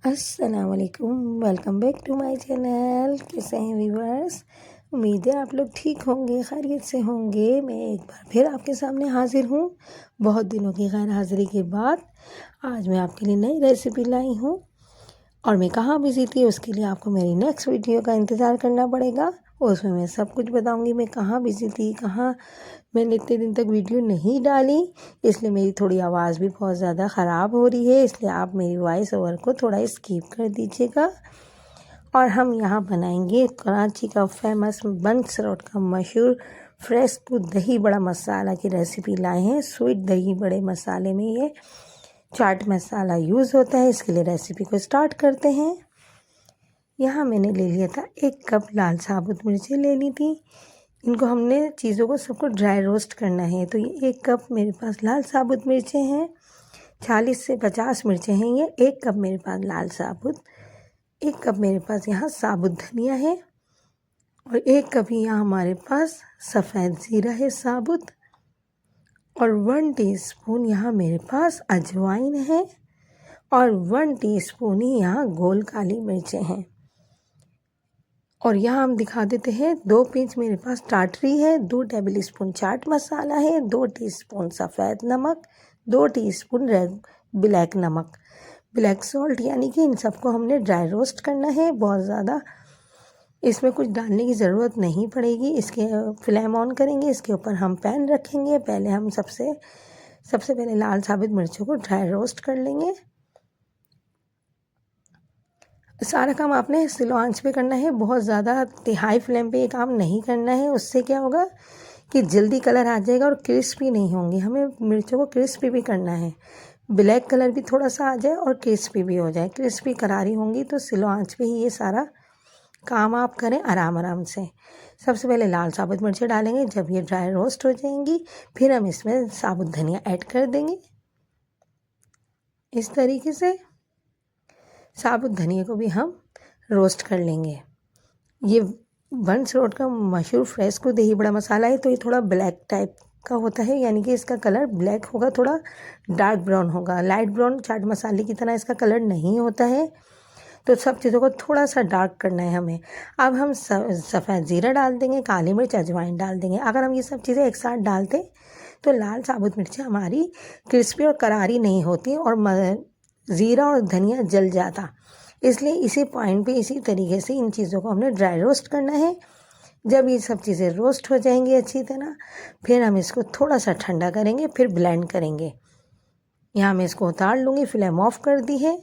अस्सलाम वालेकुम, welcome back to my channel. कैसे हैं व्यूअर्स? उम्मीद है आप लोग ठीक होंगे, खैरियत से होंगे। मैं एक बार फिर आपके सामने हाजिर हूँ बहुत दिनों की गैर हाज़िरी के बाद। आज मैं आपके लिए नई रेसिपी लाई हूँ और मैं कहाँ बिज़ी थी उसके लिए आपको मेरी नेक्स्ट वीडियो का इंतज़ार करना पड़ेगा। उसमें मैं सब कुछ बताऊँगी, मैं कहाँ बिज़ी थी, कहाँ मैंने इतने दिन तक वीडियो नहीं डाली, इसलिए मेरी थोड़ी आवाज़ भी बहुत ज़्यादा ख़राब हो रही है, इसलिए आप मेरी वॉइस ओवर को थोड़ा स्किप कर दीजिएगा। और हम यहाँ बनाएंगे कराची का फेमस बंस रोड का मशहूर फ्रेश दही बड़ा मसाला की रेसिपी लाए हैं। स्वीट दही बड़े मसाले में ये चाट मसाला यूज़ होता है। इसके लिए रेसिपी को स्टार्ट करते हैं। यहाँ मैंने ले लिया था 1 कप लाल साबुत मिर्ची ले ली थी। इनको हमने चीज़ों को सबको ड्राई रोस्ट करना है। तो ये 1 कप मेरे पास लाल साबुत मिर्चें हैं, 40 से 50 मिर्चें हैं। ये 1 कप मेरे पास लाल साबुत, 1 कप मेरे पास यहाँ साबुत धनिया है और 1 कप यहाँ हमारे पास सफ़ेद ज़ीरा है साबुत, और 1 टीस्पून यहाँ मेरे पास अजवाइन है, और 1 टीस्पून ही यहाँ गोल काली मिर्चें हैं। और यहाँ हम दिखा देते हैं 2 पिंच मेरे पास टाटरी है, 2 टेबल स्पून चाट मसाला है, 2 टीस्पून सफ़ेद नमक, 2 टीस्पून ब्लैक नमक, ब्लैक सॉल्ट, यानी कि इन सबको हमने ड्राई रोस्ट करना है। बहुत ज़्यादा इसमें कुछ डालने की ज़रूरत नहीं पड़ेगी। इसके फ्लेम ऑन करेंगे, इसके ऊपर हम पैन रखेंगे। पहले हम सबसे पहले लाल साबित मिर्चों को ड्राई रोस्ट कर लेंगे। सारा काम आपने स्लो आंच पे करना है, बहुत ज़्यादा हाई फ्लेम पे ये काम नहीं करना है। उससे क्या होगा कि जल्दी कलर आ जाएगा और क्रिस्पी नहीं होंगी। हमें मिर्चों को क्रिस्पी भी करना है, ब्लैक कलर भी थोड़ा सा आ जाए और क्रिस्पी भी हो जाए। क्रिस्पी करारी होंगी तो स्लो आंच पे ही ये सारा काम आप करें आराम आराम से। सबसे पहले लाल साबुत मिर्चें डालेंगे। जब ये ड्राई रोस्ट हो जाएंगी फिर हम इसमें साबुत धनिया ऐड कर देंगे। इस तरीके से साबुत धनिया को भी हम रोस्ट कर लेंगे। ये बंस रोड का मशहूर फ्रेश दही बड़ा मसाला है, तो ये थोड़ा ब्लैक टाइप का होता है, यानी कि इसका कलर ब्लैक होगा, थोड़ा डार्क ब्राउन होगा। लाइट ब्राउन चाट मसाले की तरह इसका कलर नहीं होता है। तो सब चीज़ों को थोड़ा सा डार्क करना है हमें। अब हम सफ़ेद ज़ीरा डाल देंगे, काली मिर्च, अजवाइन डाल देंगे। अगर हम ये सब चीज़ें एक साथ डालते तो लाल साबुत मिर्चें हमारी क्रिस्पी और करारी नहीं होती और ज़ीरा और धनिया जल जाता। इसलिए इसी पॉइंट पे इसी तरीके से इन चीज़ों को हमने ड्राई रोस्ट करना है। जब ये सब चीज़ें रोस्ट हो जाएंगी अच्छी तरह, फिर हम इसको थोड़ा सा ठंडा करेंगे, फिर ब्लेंड करेंगे। यहाँ मैं इसको उतार लूँगी, फ्लेम ऑफ कर दी है।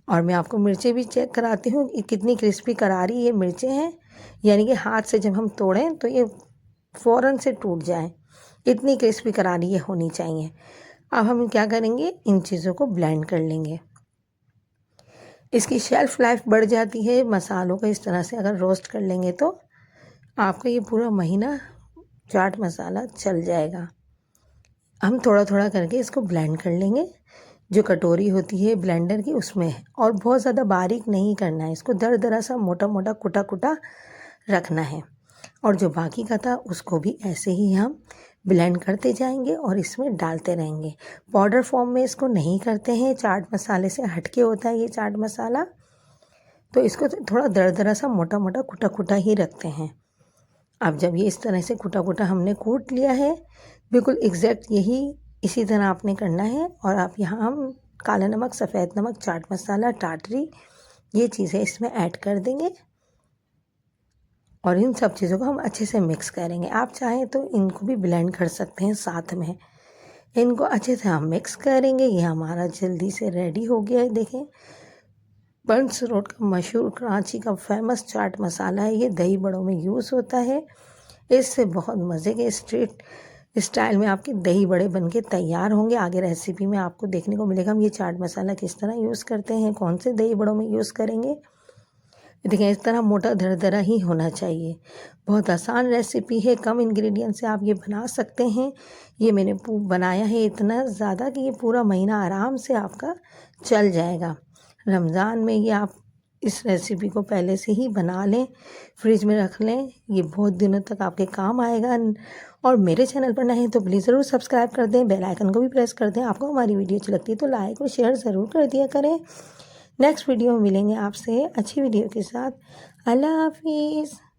और मैं आपको मिर्चें भी चेक कराती हूँ कि कितनी क्रिस्पी करारी ये मिर्चें हैं, यानी कि हाथ से जब हम तोड़ें तो ये फ़ौरन से टूट जाए, इतनी क्रिस्पी करारी ये होनी चाहिए। अब हम क्या करेंगे, इन चीज़ों को ब्लेंड कर लेंगे। इसकी शेल्फ़ लाइफ बढ़ जाती है मसालों को इस तरह से अगर रोस्ट कर लेंगे तो आपका ये पूरा महीना चाट मसाला चल जाएगा। हम थोड़ा थोड़ा करके इसको ब्लेंड कर लेंगे। जो कटोरी होती है ब्लेंडर की उसमें, और बहुत ज़्यादा बारीक नहीं करना है इसको, दरदरा सा मोटा मोटा कुटा कुटा रखना है। और जो बाकी का था उसको भी ऐसे ही हम ब्लेंड करते जाएंगे और इसमें डालते रहेंगे। पाउडर फॉर्म में इसको नहीं करते हैं, चाट मसाले से हटके होता है ये चाट मसाला, तो इसको थोड़ा दरदरा सा मोटा मोटा कुटा कुटा ही रखते हैं। अब जब ये इस तरह से कुटा कुटा हमने कूट लिया है, बिल्कुल एग्जैक्ट यही इसी तरह आपने करना है। और आप यहाँ हम काला नमक, सफ़ेद नमक, चाट मसाला, टाटरी, ये चीज़ें इसमें ऐड कर देंगे और इन सब चीज़ों को हम अच्छे से मिक्स करेंगे। आप चाहें तो इनको भी ब्लेंड कर सकते हैं साथ में। इनको अच्छे से हम मिक्स करेंगे। ये हमारा जल्दी से रेडी हो गया है। देखें, बंस रोड का मशहूर कराची का फेमस चाट मसाला है, ये दही बड़ों में यूज़ होता है। इससे बहुत मज़े के स्ट्रीट स्टाइल में आपके दही बड़े बनके तैयार होंगे। आगे रेसिपी में आपको देखने को मिलेगा हम ये चाट मसाला किस तरह यूज़ करते हैं, कौन से दही बड़ों में यूज़ करेंगे। देखिए, इस तरह मोटा दरदरा ही होना चाहिए। बहुत आसान रेसिपी है, कम इंग्रेडिएंट से आप ये बना सकते हैं। ये मैंने बनाया है इतना ज़्यादा कि ये पूरा महीना आराम से आपका चल जाएगा। रमज़ान में ये आप इस रेसिपी को पहले से ही बना लें, फ्रिज में रख लें, ये बहुत दिनों तक आपके काम आएगा। और मेरे चैनल पर नए हैं तो प्लीज़ ज़रूर सब्सक्राइब कर दें, बेल आइकन को भी प्रेस कर दें। आपको हमारी वीडियो अच्छी लगती है तो लाइक और शेयर ज़रूर कर दिया करें। नेक्स्ट वीडियो में मिलेंगे आपसे अच्छी वीडियो के साथ। अल्लाह हाफिज़।